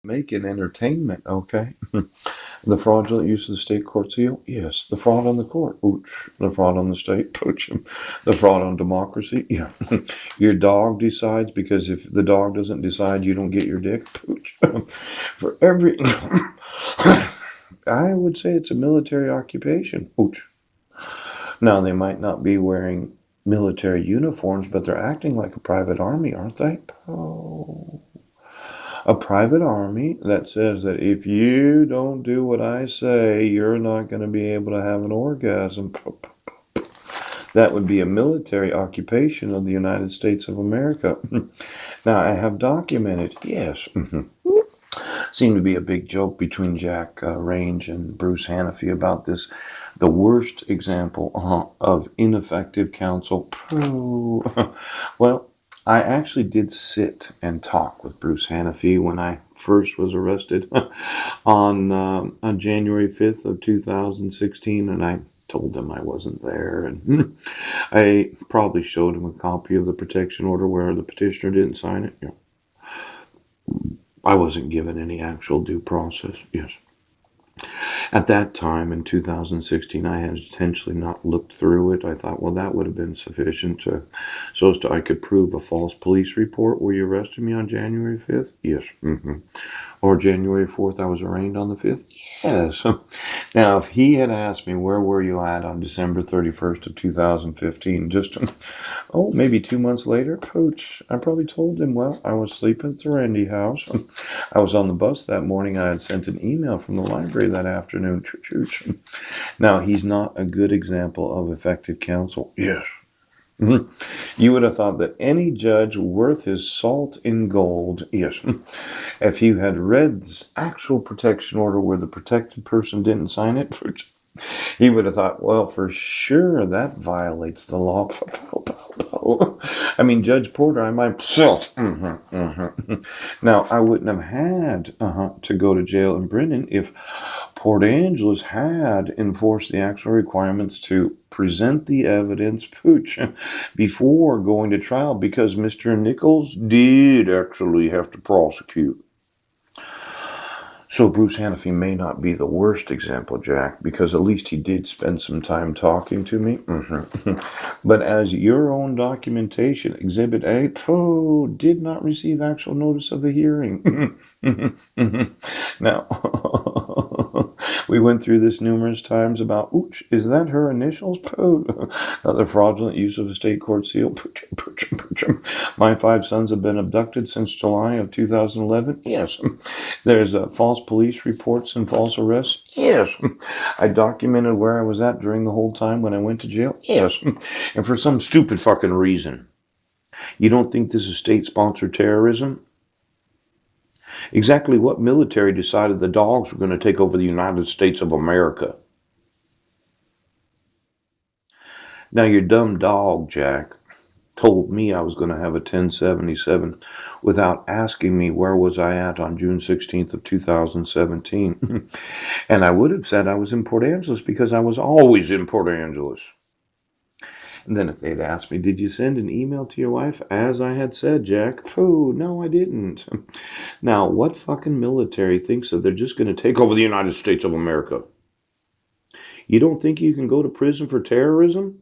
Making entertainment, okay? The fraudulent use of the state court seal? Yes. The fraud on the court? Ooch. The fraud on the state? Pooch. The fraud on democracy? Yeah. Your dog decides because if the dog doesn't decide, you don't get your dick? Pooch. For every. I would say it's a military occupation. Ooch. Now, they might not be wearing military uniforms, but they're acting like a private army, aren't they? Oh. A private army that says that if you don't do what I say, you're not going to be able to have an orgasm. That would be a military occupation of the United States of America. Now, I have documented, yes, seemed to be a big joke between Jack Range and Bruce Hanafy about this. The worst example of ineffective counsel. Well, I actually did sit and talk with Bruce Hanafy when I first was arrested on January 5th of 2016, and I told him I wasn't there, and I probably showed him a copy of the protection order where the petitioner didn't sign it. Yeah. I wasn't given any actual due process. Yes. At that time in 2016, I had intentionally not looked through it. I thought, well, that would have been sufficient so as to I could prove a false police report where you arrested me on January 5th. Yes. Or January 4th, I was arraigned on the 5th. Yes. Now, if he had asked me, where were you at on December 31st of 2015, just, maybe 2 months later, coach, I probably told him, well, I was sleeping at the Randy house. I was on the bus that morning. I had sent an email from the library that afternoon. Now, he's not a good example of effective counsel. Yes. You would have thought that any judge worth his salt in gold, yes, if you had read this actual protection order where the protected person didn't sign it, he would have thought, well, for sure that violates the law. I mean, Judge Porter, I might salt. Now, I wouldn't have had to go to jail in Brennan if Port Angeles had enforced the actual requirements to present the evidence pooch before going to trial because Mr. Nichols did actually have to prosecute. So Bruce Hanafy may not be the worst example, Jack, because at least he did spend some time talking to me. But as your own documentation, Exhibit A, did not receive actual notice of the hearing. Now, we went through this numerous times about, ooch, is that her initials? The fraudulent use of a state court seal. My 5 sons have been abducted since July of 2011. Yes. There's false police reports and false arrests. Yes. I documented where I was at during the whole time when I went to jail. Yes. And for some stupid fucking reason, you don't think this is state-sponsored terrorism? Exactly what military decided the dogs were going to take over the United States of America? Now, your dumb dog, Jack, told me I was going to have a 1077 without asking me where was I at on June 16th of 2017. And I would have said I was in Port Angeles because I was always in Port Angeles. And then if they'd asked me, did you send an email to your wife? As I had said, Jack, no, I didn't. Now, what fucking military thinks that they're just going to take over the United States of America? You don't think you can go to prison for terrorism?